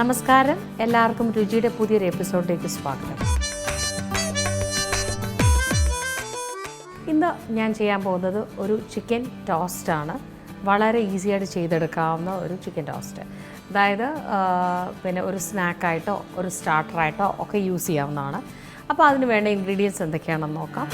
നമസ്കാരം, എല്ലാവർക്കും രുചിയുടെ പുതിയൊരു എപ്പിസോഡിലേക്ക് സ്വാഗതം. ഇന്ന് ഞാൻ ചെയ്യാൻ പോകുന്നത് ഒരു ചിക്കൻ ടോസ്റ്റാണ്. വളരെ ഈസിയായിട്ട് ചെയ്തെടുക്കാവുന്ന ഒരു ചിക്കൻ ടോസ്റ്റ്. അതായത് പിന്നെ ഒരു സ്നാക്കായിട്ടോ ഒരു സ്റ്റാർട്ടറായിട്ടോ ഒക്കെ യൂസ് ചെയ്യാവുന്നതാണ്. അപ്പോൾ അതിന് വേണ്ട ഇൻഗ്രീഡിയൻസ് എന്തൊക്കെയാണെന്ന് നോക്കാം.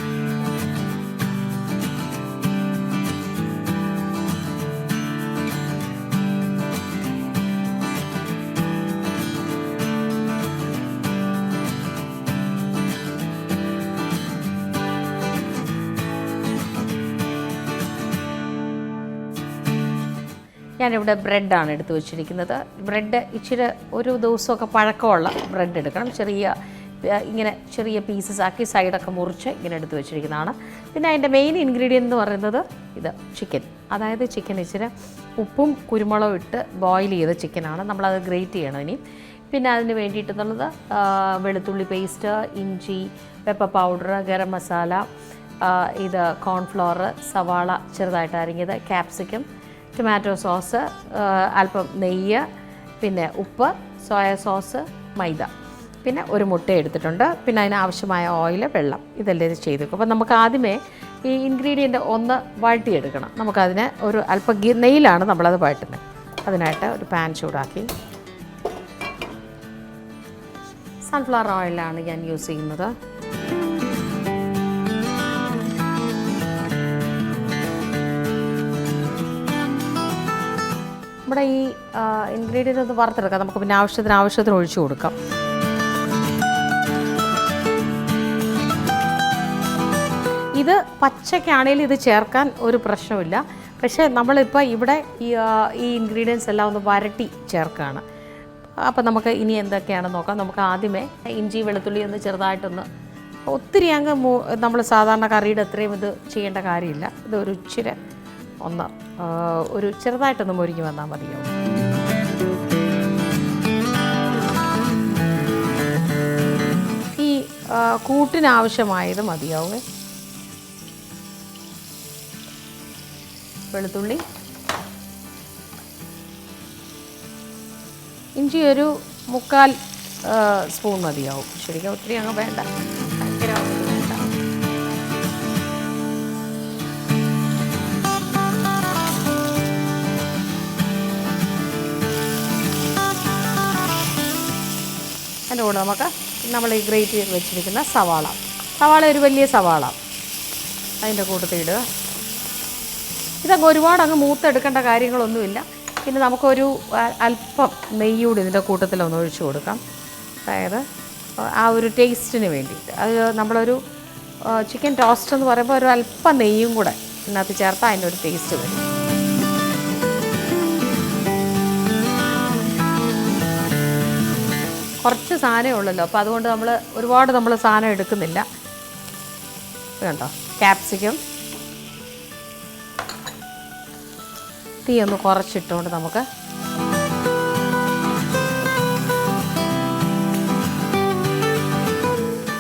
ഞാനിവിടെ ബ്രെഡാണ് എടുത്ത് വെച്ചിരിക്കുന്നത്. ബ്രെഡ് ഇച്ചിരി ഒരു ദിവസമൊക്കെ പഴക്കമുള്ള ബ്രെഡ് എടുക്കണം. ചെറിയ പീസസ് ആക്കി സൈഡൊക്കെ മുറിച്ച് ഇങ്ങനെ എടുത്ത് വെച്ചിരിക്കുന്നതാണ്. പിന്നെ അതിൻ്റെ മെയിൻ ഇൻഗ്രീഡിയൻ്റ് എന്ന് പറയുന്നത് ഇത് ചിക്കൻ. അതായത് ചിക്കൻ ഇച്ചിരി ഉപ്പും കുരുമുളകും ഇട്ട് ബോയിൽ ചെയ്ത ചിക്കനാണ്. നമ്മളത് ഗ്രേറ്റ് ചെയ്യണം ഇനി. പിന്നെ അതിന് വേണ്ടിയിട്ടുള്ളത് വെളുത്തുള്ളി പേസ്റ്റ്, ഇഞ്ചി, പെപ്പർ പൗഡർ, ഗരം മസാല, ഇത് കോൺഫ്ലവർ, സവാള ചെറുതായിട്ട് അരിഞ്ഞത്, ക്യാപ്സിക്കം, ടൊമാറ്റോ സോസ്, അല്പം നെയ്യ്, പിന്നെ ഉപ്പ്, സോയ സോസ്, മൈദ, പിന്നെ ഒരു മുട്ട എടുത്തിട്ടുണ്ട്. പിന്നെ അതിനാവശ്യമായ ഓയിൽ, വെള്ളം, ഇതെല്ലാം ഇത് ചെയ്തു വെക്കും. അപ്പോൾ നമുക്ക് ആദ്യമേ ഈ ഇൻഗ്രീഡിയൻ്റ് ഒന്ന് വഴട്ടിയെടുക്കണം. നമുക്കതിന് ഒരു അല്പം നെയ്യിലാണ് നമ്മളത് വഴട്ടുന്നത്. അതിനായിട്ട് ഒരു പാൻ ചൂടാക്കി സൺഫ്ലവർ ഓയിലാണ് ഞാൻ യൂസ് ചെയ്യുന്നത്. നമ്മുടെ ഈ ഇൻഗ്രീഡിയൻ്റ് ഒന്ന് വറുത്തെടുക്കാം. നമുക്ക് പിന്നെ ആവശ്യത്തിന് ഒഴിച്ചു കൊടുക്കാം. ഇത് പച്ചക്കാണെങ്കിൽ ഇത് ചേർക്കാൻ ഒരു പ്രശ്നമില്ല. പക്ഷേ നമ്മളിപ്പോൾ ഇവിടെ ഈ ഇൻഗ്രീഡിയൻസ് എല്ലാം ഒന്ന് വരട്ടി ചേർക്കുകയാണ്. അപ്പോൾ നമുക്ക് ഇനി എന്തൊക്കെയാണെന്ന് നോക്കാം. നമുക്ക് ആദ്യമേ ഇഞ്ചി വെളുത്തുള്ളി ഒന്ന് ചെറുതായിട്ടൊന്ന്, ഒത്തിരി അങ്ങ് നമ്മൾ സാധാരണ കറിയുടെ അത്രയും ഇത് ചെയ്യേണ്ട കാര്യമില്ല. ഇതൊരു ഇച്ചിരി ഒരു ചെറുതായിട്ടൊന്ന് മുരിഞ്ഞ് വന്നാൽ മതിയാവും. ഈ കൂട്ടിനാവശ്യമായത് മതിയാവും. വെളുത്തുള്ളി, ഇഞ്ചി ഒരു 3/4 സ്പൂൺ മതിയാവും. ശരിക്കും ഒത്തിരി അങ്ങ് വേണ്ട, ഭയങ്കര വേണ്ട. അതിൻ്റെ കൂടെ നമുക്ക് നമ്മൾ ഈ ഗ്രേറ്റ് ചെയ്ത് വെച്ചിരിക്കുന്ന സവാള ഒരു വലിയ സവാള അതിൻ്റെ കൂട്ടത്തിൽ ഇടുക. ഇതങ്ങ് ഒരുപാട് അങ്ങ് മൂത്തെടുക്കേണ്ട കാര്യങ്ങളൊന്നുമില്ല. പിന്നെ നമുക്കൊരു അല്പം നെയ്യൂടി ഇതിൻ്റെ കൂട്ടത്തിലൊന്ന് ഒഴിച്ചു കൊടുക്കാം. അതായത് ആ ഒരു ടേസ്റ്റിന് വേണ്ടിയിട്ട്. അത് നമ്മളൊരു ചിക്കൻ ടോസ്റ്റ് എന്ന് പറയുമ്പോൾ ഒരു അല്പം നെയ്യും കൂടെ ഇതിനകത്ത് ചേർത്താൽ അതിനൊരു ടേസ്റ്റ് വരും. കുറച്ച് സാധനമേ ഉള്ളല്ലോ, അപ്പോൾ അതുകൊണ്ട് ഒരുപാട് സാധനം എടുക്കുന്നില്ല. കണ്ടോ, ക്യാപ്സിക്കം തീ ഒന്ന് കുറച്ചിട്ടുകൊണ്ട് നമുക്ക്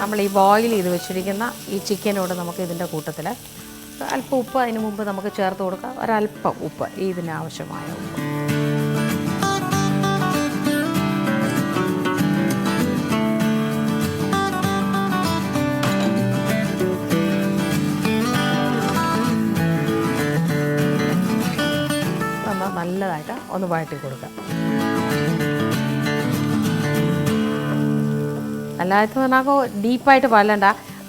നമ്മൾ ഈ ബോയിൽ ചെയ്ത് വെച്ചിരിക്കുന്ന ഈ ചിക്കനോട് നമുക്ക് ഇതിൻ്റെ കൂട്ടത്തിൽ അല്പം ഉപ്പ് അതിന് മുമ്പ് നമുക്ക് ചേർത്ത് കൊടുക്കാം. ഒരല്പം ഉപ്പ്, ഇതിനാവശ്യമായ ഉപ്പ്. നല്ലതായിട്ട് ഒന്ന് വഴറ്റി കൊടുക്കാം. നല്ലതായിട്ട് പറഞ്ഞാൽ ഡീപ്പായിട്ട് വല്ലണ്ട.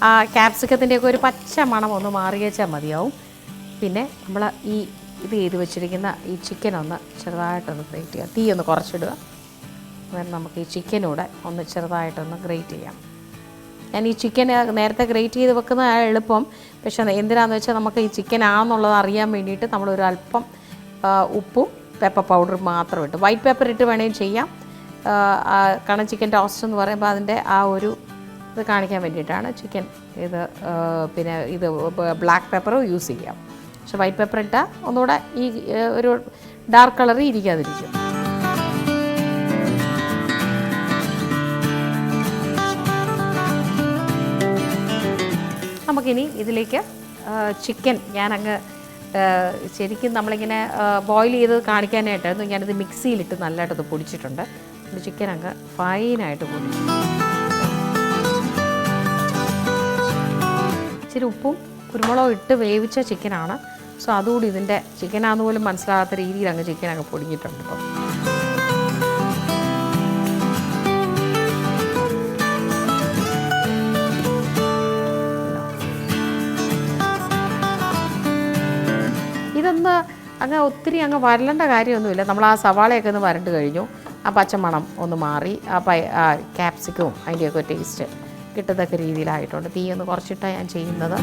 ആ ക്യാപ്സിക്കത്തിൻ്റെയൊക്കെ ഒരു പച്ച മണം ഒന്ന് മാറിയേച്ചാൽ മതിയാവും. പിന്നെ നമ്മൾ ഇത് ചെയ്ത് വെച്ചിരിക്കുന്ന ഈ ചിക്കൻ ഒന്ന് ചെറുതായിട്ടൊന്ന് ഗ്രേറ്റ് ചെയ്യുക. തീ ഒന്ന് കുറച്ചിടുക. അന്നേരം നമുക്ക് ഈ ചിക്കനൂടെ ഒന്ന് ചെറുതായിട്ടൊന്ന് ഗ്രേറ്റ് ചെയ്യാം. ഞാൻ ഈ ചിക്കൻ നേരത്തെ ഗ്രേറ്റ് ചെയ്ത് വെക്കുന്ന എളുപ്പം. പക്ഷേ എന്തിനാണെന്ന് വെച്ചാൽ നമുക്ക് ഈ ചിക്കൻ ആണെന്നുള്ളത് അറിയാൻ വേണ്ടിയിട്ട് നമ്മളൊരു അല്പം ഉപ്പും പെപ്പർ പൗഡറും മാത്രം ഇട്ട്, വൈറ്റ് പേപ്പർ ഇട്ട് വേണമെങ്കിൽ ചെയ്യാം. കാരണം ചിക്കൻ ടോസ്റ്റ് എന്ന് പറയുമ്പോൾ അതിൻ്റെ ആ ഒരു ഇത് കാണിക്കാൻ വേണ്ടിയിട്ടാണ് ചിക്കൻ പിന്നെ ബ്ലാക്ക് പേപ്പറും യൂസ് ചെയ്യാം. പക്ഷെ വൈറ്റ് പേപ്പർ ഇട്ടാൽ ഒന്നുകൂടെ ഈ ഒരു ഡാർക്ക് കളറിൽ ഇരിക്കാതിരിക്കും. നമുക്കിനി ഇതിലേക്ക് ചിക്കൻ ഞാനങ്ങ് ശരിക്കും നമ്മളിങ്ങനെ ബോയിൽ ചെയ്ത് കാണിക്കാനായിട്ടായിരുന്നു ഞാനിത് മിക്സിയിലിട്ട് നല്ലതായിട്ടത് പൊടിച്ചിട്ടുണ്ട്. ചിക്കൻ അങ്ങ് ഫൈനായിട്ട് പൊടിച്ചു. ഇച്ചിരി ഉപ്പും കുരുമുളകും ഇട്ട് വേവിച്ച ചിക്കനാണ്. സോ അതുകൂടി ഇതിൻ്റെ ചിക്കനാണെന്ന് പോലും മനസ്സിലാകാത്ത രീതിയിൽ അങ്ങ് ചിക്കനൊക്കെ പൊടിഞ്ഞിട്ടുണ്ട്. ഇപ്പം ഇതൊന്ന് അങ്ങ് ഒത്തിരി അങ്ങ് വരലേണ്ട കാര്യമൊന്നുമില്ല. നമ്മൾ ആ സവാളയൊക്കെ ഒന്ന് വരണ്ട് കഴിഞ്ഞു, ആ പച്ചമണം ഒന്ന് മാറി, ആ ക്യാപ്സിക്കവും അതിൻ്റെയൊക്കെ ടേസ്റ്റ് കിട്ടത്തക്ക രീതിയിലായിട്ടുണ്ട്. തീ ഒന്ന് കുറച്ചിട്ടാണ് ഞാൻ ചെയ്യുന്നത്.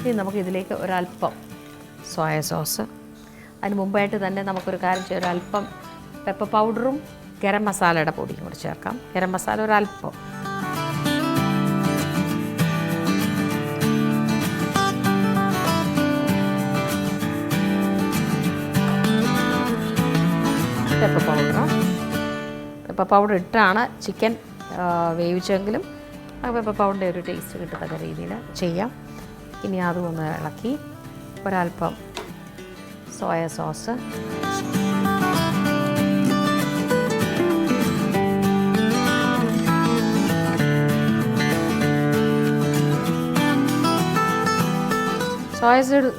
ഇനി നമുക്കിതിലേക്ക് ഒരല്പം സോയ സോസ്, അതിന് മുമ്പായിട്ട് തന്നെ നമുക്കൊരു കാര്യം ചെയ്യാം, ഒരല്പം പെപ്പർ പൗഡറും ഗരം മസാലയുടെ പൊടിയും കൂടി ചേർക്കാം. ഗരം മസാല ഒരല്പം, പെപ്പർ പൗഡർ ഇട്ടാണ് ചിക്കൻ വേവിച്ചെങ്കിലും ആ പെപ്പർ പൗഡറിൻ്റെ ഒരു ടേസ്റ്റ് കിട്ടത്തക്ക രീതിയിൽ ചെയ്യാം. ഇനി അതും ഒന്ന് ഇളക്കി ഒരല്പം സോയ സോസ്,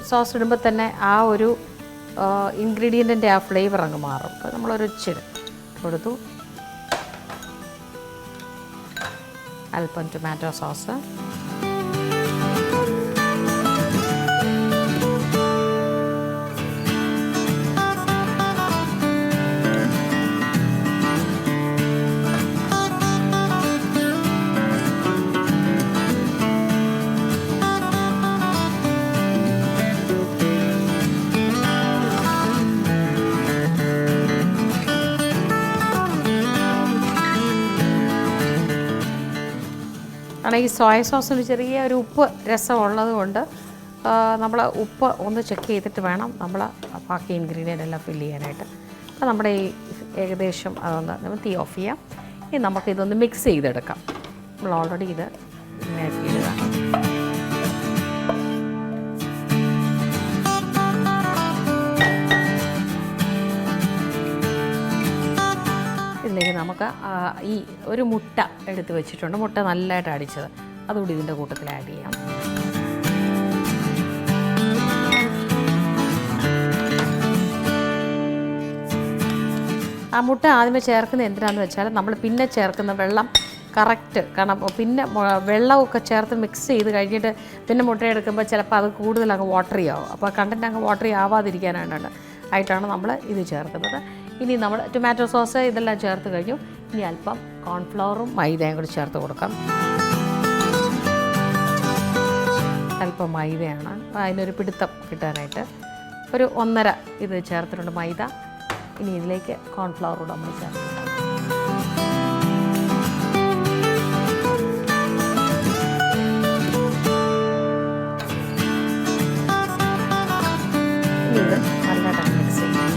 സോസ് ഇടുമ്പോൾ തന്നെ ആ ഒരു ഇൻഗ്രീഡിയൻറ്റിൻ്റെ ആ ഫ്ലേവർ അങ്ങ് മാറും. അപ്പോൾ നമ്മളൊരു ഇച്ചിരി കൊടുത്തു. അല്പം ടൊമാറ്റോ സോസ്, ഈ സോയ സോസിന് ചെറിയ ഒരു ഉപ്പ് രസം ഉള്ളത് കൊണ്ട് നമ്മൾ ഉപ്പ് ഒന്ന് ചെക്ക് ചെയ്തിട്ട് വേണം നമ്മൾ ബാക്കി ഇൻഗ്രീഡിയൻ്റ് എല്ലാം ഫില്ല് ചെയ്യാനായിട്ട്. അപ്പോൾ നമ്മുടെ ഈ ഏകദേശം അതൊന്ന് നമ്മൾ തീ ഓഫ് ചെയ്യാം. ഇനി നമുക്കിതൊന്ന് മിക്സ് ചെയ്തെടുക്കാം. നമ്മൾ ഓൾറെഡി ഇത് ഇടുക. ഇതിലേക്ക് നമുക്ക് ഈ ഒരു മുട്ട എടുത്ത് വെച്ചിട്ടുണ്ട്. മുട്ട നല്ലതായിട്ട് അടിച്ചത് അതുകൂടി ഇതിൻ്റെ കൂട്ടത്തിൽ ആഡ് ചെയ്യാം. ആ മുട്ട ആദ്യമേ ചേർക്കുന്നത് എന്തിനാണെന്ന് വെച്ചാൽ നമ്മൾ പിന്നെ ചേർക്കുന്ന വെള്ളം കറക്റ്റ്, കാരണം പിന്നെ വെള്ളമൊക്കെ ചേർത്ത് മിക്സ് ചെയ്ത് കഴിഞ്ഞിട്ട് പിന്നെ മുട്ട എടുക്കുമ്പോൾ ചിലപ്പോൾ അത് കൂടുതൽ അങ്ങ് വാട്ടറി ആവും. അപ്പോൾ കണ്ടൻറ്റ് അങ്ങ് വാട്ടറി ആവാതിരിക്കാനായിട്ടാണ് നമ്മൾ ഇത് ചേർക്കുന്നത്. ഇനി നമ്മൾ ടൊമാറ്റോ സോസ് ഇതെല്ലാം ചേർത്ത് കഴിഞ്ഞു. ഇനി അല്പം കോൺഫ്ലവറും മൈദയും കൂടി ചേർത്ത് കൊടുക്കാം. അല്പം മൈദയാണ് അതിനൊരു പിടുത്തം കിട്ടാനായിട്ട്. ഒരു 1.5 ഇത് ചേർത്തിട്ടുണ്ട് മൈദ. ഇനി ഇതിലേക്ക് കോൺഫ്ലവർ കൂടെ നമ്മൾ ചേർത്ത് ഇത് നല്ലതായിട്ട് മിക്സ് ചെയ്യാം.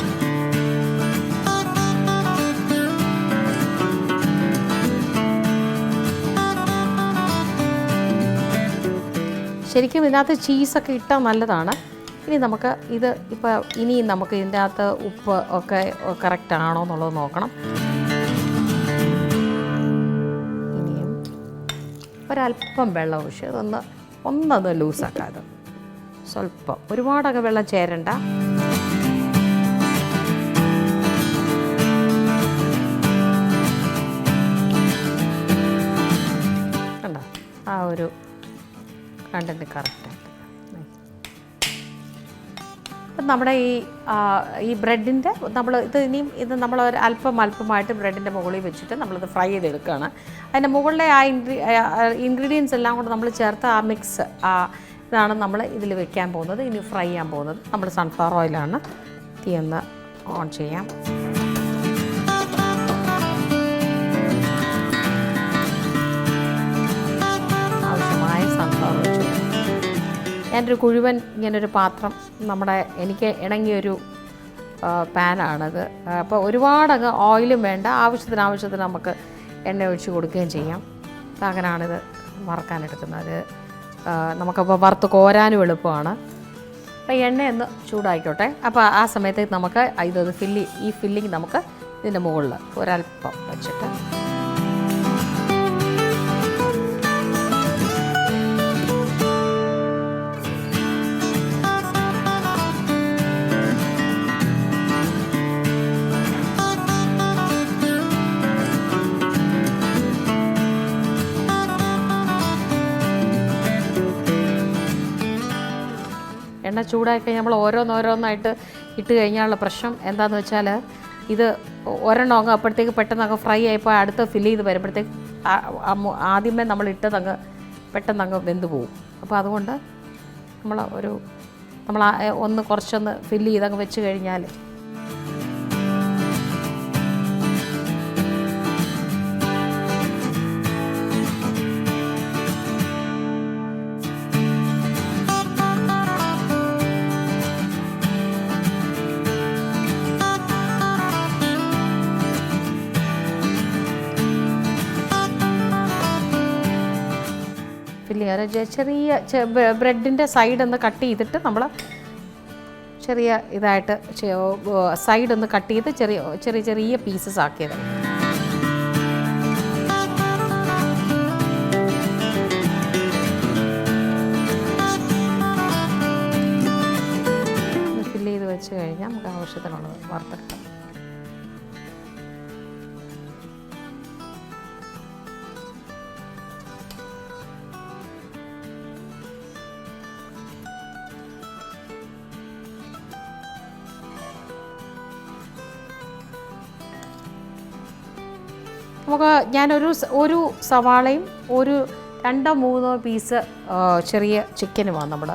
ശരിക്കും ഇതിനകത്ത് ചീസൊക്കെ ഇട്ടാൽ നല്ലതാണ്. ഇനി നമുക്ക് ഇത് നമുക്ക് ഇതിൻ്റെ അകത്ത് ഉപ്പ് ഒക്കെ കറക്റ്റ് ആണോ എന്നുള്ളത് നോക്കണം. ഇനിയും ഒരല്പം വെള്ളം ഒഴിച്ച് ഒന്നത് ലൂസാക്കാതെ സ്വല്പം, ഒരുപാടൊക്കെ വെള്ളം ചേരണ്ട. കണ്ടോ ആ ഒരു കണ്ടൻറ്റ് കറക്റ്റായിട്ട്. അപ്പം നമ്മുടെ ഈ ബ്രെഡിൻ്റെ നമ്മൾ ഒരു അല്പമായിട്ട് ബ്രെഡിൻ്റെ മുകളിൽ വെച്ചിട്ട് നമ്മളിത് ഫ്രൈ ചെയ്തെടുക്കുകയാണ്. അതിൻ്റെ മുകളിലെ ആ ഇൻഗ്രീഡിയൻസ് എല്ലാം കൂടെ നമ്മൾ ചേർത്ത് ആ മിക്സ് ഇതാണ് നമ്മൾ ഇതിൽ വെക്കാൻ പോകുന്നത്. ഇനി ഫ്രൈ ചെയ്യാൻ പോകുന്നത് നമ്മൾ സൺഫ്ലവർ ഓയിലാണ്. തീ ഒന്ന് ഓൺ ചെയ്യാം. ആവശ്യമായ സൺഫ്ലവർ വെച്ചു. ഞാനൊരു കുഴുവൻ ഇങ്ങനൊരു പാത്രം, എനിക്ക് ഇണങ്ങിയൊരു പാനാണത്. അപ്പോൾ ഒരുപാടങ്ങ് ഓയിലും വേണ്ട, ആവശ്യത്തിന് നമുക്ക് എണ്ണ ഒഴിച്ച് കൊടുക്കുകയും ചെയ്യാം. അങ്ങനെയാണിത് വറുക്കാനെടുക്കുന്നത്. നമുക്കപ്പോൾ വറുത്ത് കോരാനും എളുപ്പമാണ്. അപ്പോൾ എണ്ണയൊന്ന് ചൂടായിക്കോട്ടെ. അപ്പോൾ ആ സമയത്ത് നമുക്ക് ഇതൊന്ന് ഈ ഫില്ലിങ് നമുക്ക് ഇതിൻ്റെ മുകളിൽ ഒരല്പം വെച്ചിട്ട് എണ്ണ ചൂടായി കഴിഞ്ഞാൽ നമ്മൾ ഓരോന്നോരോന്നായിട്ട് ഇട്ട് കഴിഞ്ഞാലുള്ള പ്രശ്നം എന്താണെന്ന് വെച്ചാൽ ഇത് ഒരെണ്ണം അങ്ങ് അപ്പോഴത്തേക്ക് പെട്ടെന്ന് അങ്ങ് ഫ്രൈ ആയിപ്പോൾ അടുത്ത് ഫില്ല് ചെയ്ത് വരുമ്പോഴത്തേക്ക് ആദ്യമേ നമ്മൾ ഇട്ടതങ്ങ് പെട്ടെന്ന് അങ്ങ് വെന്ത് പോകും. അപ്പോൾ അതുകൊണ്ട് നമ്മൾ ഒന്ന് കുറച്ചൊന്ന് ഫില്ല് ചെയ്തങ്ങ് വെച്ച് കഴിഞ്ഞാൽ ചെറിയ ബ്രെഡിൻ്റെ സൈഡൊന്ന് കട്ട് ചെയ്തിട്ട് നമ്മൾ ചെറിയ ഇതായിട്ട് സൈഡൊന്ന് കട്ട് ചെയ്ത് ചെറിയ ചെറിയ പീസസ് ആക്കിയത്. ഫില്ല് ചെയ്ത് വെച്ച് കഴിഞ്ഞാൽ നമുക്ക് ആവശ്യത്തിനുള്ളത് വറുത്തെടുക്കാം. നമുക്ക് ഒരു സവാളയും ഒരു 2-3 പീസ് ചെറിയ ചിക്കനുമാണ് നമ്മൾ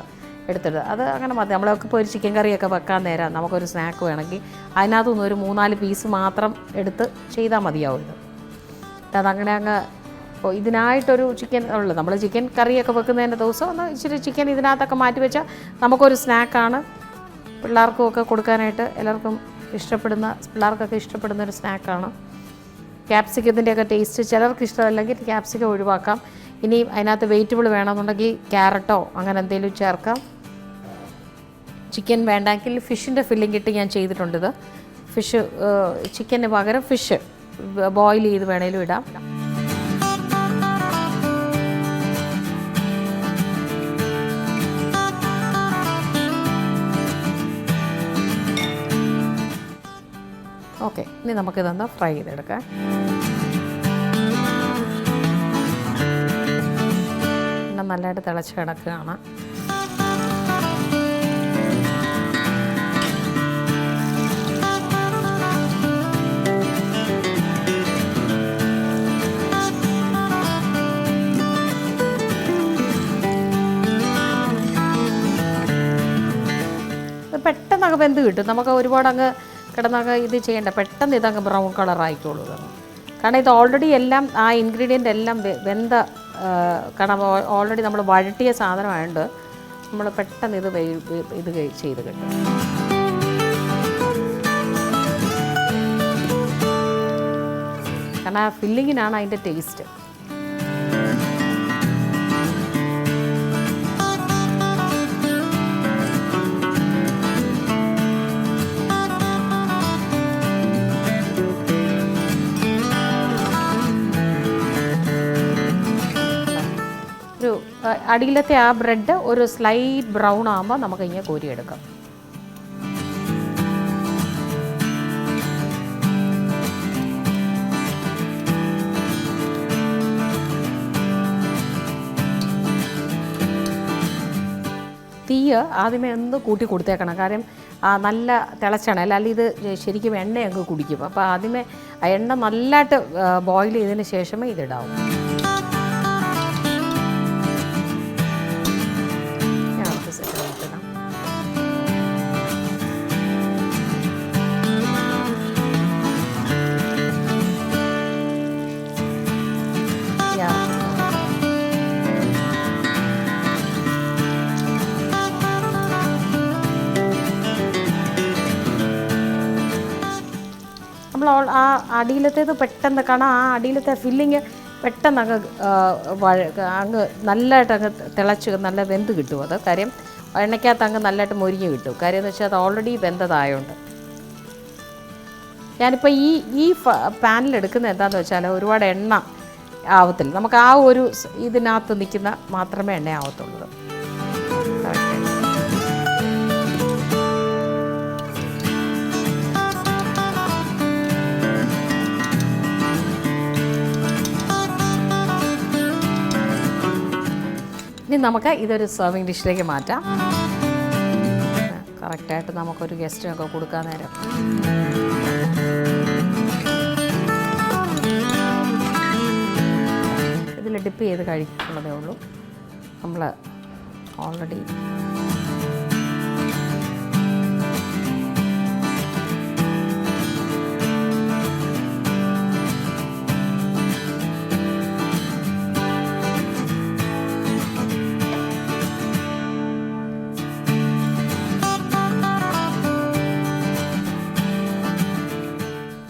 എടുത്തിട്ട്. അത് അങ്ങനെ മതി. നമ്മളൊക്കെ ഇപ്പോൾ ഒരു ചിക്കൻ കറിയൊക്കെ വെക്കാൻ നേരം നമുക്കൊരു സ്നാക്ക് വേണമെങ്കിൽ അതിനകത്തുനിന്ന് ഒരു 3-4 പീസ് മാത്രം എടുത്ത് ചെയ്താൽ മതിയാവും. അതങ്ങനെ അങ്ങ് ഇതിനായിട്ടൊരു ചിക്കൻ ഉള്ളത് നമ്മൾ ചിക്കൻ കറിയൊക്കെ വെക്കുന്നതിൻ്റെ ദിവസം ഒന്ന് ഇച്ചിരി ചിക്കൻ ഇതിനകത്തൊക്കെ മാറ്റി വെച്ചാൽ നമുക്കൊരു സ്നാക്കാണ്. പിള്ളേർക്കുമൊക്കെ കൊടുക്കാനായിട്ട് എല്ലാവർക്കും പിള്ളേർക്കൊക്കെ ഇഷ്ടപ്പെടുന്ന ഒരു സ്നാക്കാണ്. ക്യാപ്സിക്കത്തിൻ്റെയൊക്കെ ടേസ്റ്റ് ചിലർക്ക് ഇഷ്ടമല്ലെങ്കിൽ ക്യാപ്സിക്കം ഒഴിവാക്കാം. ഇനി അതിനകത്ത് വെജിറ്റബിൾ വേണമെന്നുണ്ടെങ്കിൽ ക്യാരറ്റോ അങ്ങനെ എന്തെങ്കിലും ചേർക്കാം. ചിക്കൻ വേണ്ടെങ്കിൽ ഫിഷിൻ്റെ ഫില്ലിംഗ് ഇട്ട് ഞാൻ ചെയ്തിട്ടുണ്ടിത്. ചിക്കന് പകരം ഫിഷ് ബോയിൽ ചെയ്ത് വേണേലും ഇടാം. ഓക്കെ, ഇനി നമുക്കിതൊന്ന് ഫ്രൈ ചെയ്തെടുക്കാം. എണ്ണ നല്ലതായിട്ട് തിളച്ച് കിടക്കുകയാണ്. പെട്ടെന്നൊക്കെ വെന്ത് കിട്ടും. നമുക്ക് ഒരുപാട് അങ്ങ് കിടന്നൊക്കെ ഇത് ചെയ്യേണ്ട, പെട്ടെന്ന് ഇതങ്ങ് ബ്രൗൺ കളറായിക്കോളൂ. കാരണം ഇത് ഓൾറെഡി എല്ലാം ആ ഇൻഗ്രീഡിയൻ്റ് എല്ലാം വെന്ത, കാരണം ഓൾറെഡി നമ്മൾ വഴട്ടിയ സാധനമായതുകൊണ്ട് നമ്മൾ പെട്ടെന്ന് ഇത് ചെയ്ത് കിട്ടും. കാരണം ആ ഫില്ലിങ്ങിനാണ് അതിൻ്റെ ടേസ്റ്റ്. അടിയിലത്തെ ആ ബ്രെഡ് ഒരു സ്ലൈറ്റ് ബ്രൗൺ ആകുമ്പോൾ നമുക്ക് ഇങ്ങനെ കോരിയെടുക്കാം. തീ ആദ്യമേ ഒന്ന് കൂട്ടി കൊടുത്തേക്കണം. കാര്യം നല്ല തിളച്ചാണ്, അല്ലെങ്കിൽ ഇത് ശരിക്കും എണ്ണ അങ്ങ് കുടിക്കും. അപ്പോൾ ആദ്യമേ ആ എണ്ണ നല്ലതായിട്ട് ബോയിൽ ചെയ്തതിന് ശേഷമേ ഇതിടാവും. നമ്മൾ ആ അടിയിലത്തേത് പെട്ടെന്ന്, കാരണം ആ അടിയിലത്തെ ഫില്ലിങ് പെട്ടെന്ന് അങ്ങ് നല്ലതായിട്ട് അങ്ങ് തിളച്ച് നല്ല വെന്ത് കിട്ടും. അത് കാര്യം എണ്ണയ്ക്കകത്ത് അങ്ങ് നല്ലതായിട്ട് മൊരിഞ്ഞ് കിട്ടും. കാര്യം എന്ന് വെച്ചാൽ അത് ഓൾറെഡി വെന്തതായതുകൊണ്ട്. ഞാനിപ്പോൾ ഈ പാനിലെടുക്കുന്നത് എന്താണെന്ന് വെച്ചാൽ ഒരുപാട് എണ്ണ ആവത്തില്ല. നമുക്ക് ആ ഒരു ഇതിനകത്ത് നിൽക്കുന്ന മാത്രമേ എണ്ണ ആവത്തുള്ളൂ. ഇനി നമുക്ക് ഇതൊരു സെർവിങ് ഡിഷിലേക്ക് മാറ്റാം. കറക്റ്റായിട്ട് നമുക്കൊരു ഗസ്റ്റിനൊക്കെ കൊടുക്കാൻ നേരം ഇതിൽ ഡിപ്പ് ചെയ്ത് കഴിക്കുള്ളതേ ഉള്ളൂ. നമ്മൾ ഓൾറെഡി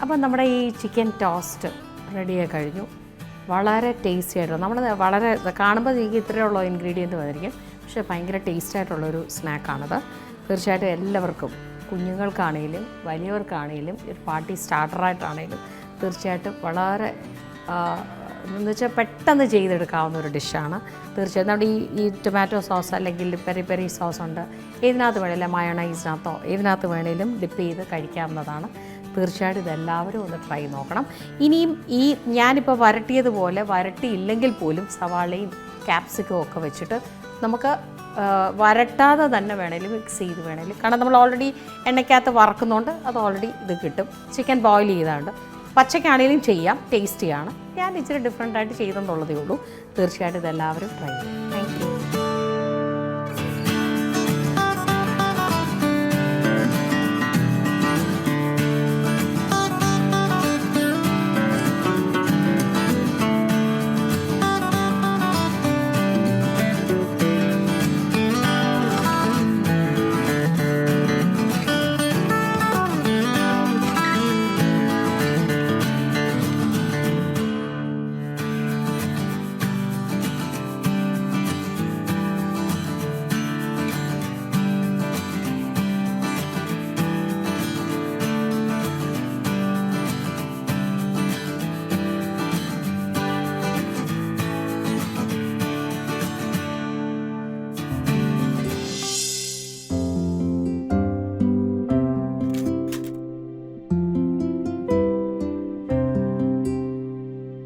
അപ്പം നമ്മുടെ ഈ ചിക്കൻ ടോസ്റ്റ് റെഡിയായി കഴിഞ്ഞു. വളരെ ടേസ്റ്റി ആയിട്ടുള്ള, നമ്മൾ വളരെ കാണുമ്പോൾ എനിക്ക് ഇത്രയുള്ള ഇൻഗ്രീഡിയൻറ്റ് വന്നിരിക്കും, പക്ഷേ ഭയങ്കര ടേസ്റ്റ് ആയിട്ടുള്ളൊരു സ്നാക്കാണിത്. തീർച്ചയായിട്ടും എല്ലാവർക്കും, കുഞ്ഞുങ്ങൾക്കാണെങ്കിലും വലിയവർക്കാണെങ്കിലും ഒരു പാർട്ടി സ്റ്റാർട്ടറായിട്ടാണെങ്കിലും തീർച്ചയായിട്ടും വളരെ എന്ന് വെച്ചാൽ പെട്ടെന്ന് ചെയ്തെടുക്കാവുന്ന ഒരു ഡിഷാണ്. തീർച്ചയായും നമ്മുടെ ഈ ടൊമാറ്റോ സോസ് അല്ലെങ്കിൽ പെരി പെരി സോസ് ഉണ്ട്, ഏതിനകത്ത് വേണമെങ്കിലും മയോണൈസിനകത്തോ ഏതിനകത്ത് വേണമെങ്കിലും ഡിപ്പ് ചെയ്ത് കഴിക്കാവുന്നതാണ്. തീർച്ചയായിട്ടും ഇതെല്ലാവരും ഒന്ന് ട്രൈ നോക്കണം. ഇനിയും ഈ ഞാനിപ്പോൾ വരട്ടിയതുപോലെ വരട്ടിയില്ലെങ്കിൽ പോലും സവാളയും ക്യാപ്സിക്കവും ഒക്കെ വെച്ചിട്ട് നമുക്ക് വരട്ടാതെ തന്നെ വേണമെങ്കിലും മിക്സ് ചെയ്ത് വേണമെങ്കിലും, കാരണം നമ്മൾ ഓൾറെഡി എണ്ണയ്ക്കകത്ത് വറക്കുന്നതുകൊണ്ട് അത് ഓൾറെഡി ഇത് കിട്ടും. ചിക്കൻ ബോയിൽ ചെയ്താണ്ട് പച്ചക്കാണെങ്കിലും ചെയ്യാം, ടേസ്റ്റിയാണ്. ഞാൻ ഇച്ചിരി ഡിഫറെൻ്റായിട്ട് ചെയ്തെന്നുള്ളതേ ഉള്ളൂ. തീർച്ചയായിട്ടും ഇതെല്ലാവരും ട്രൈ ചെയ്യും.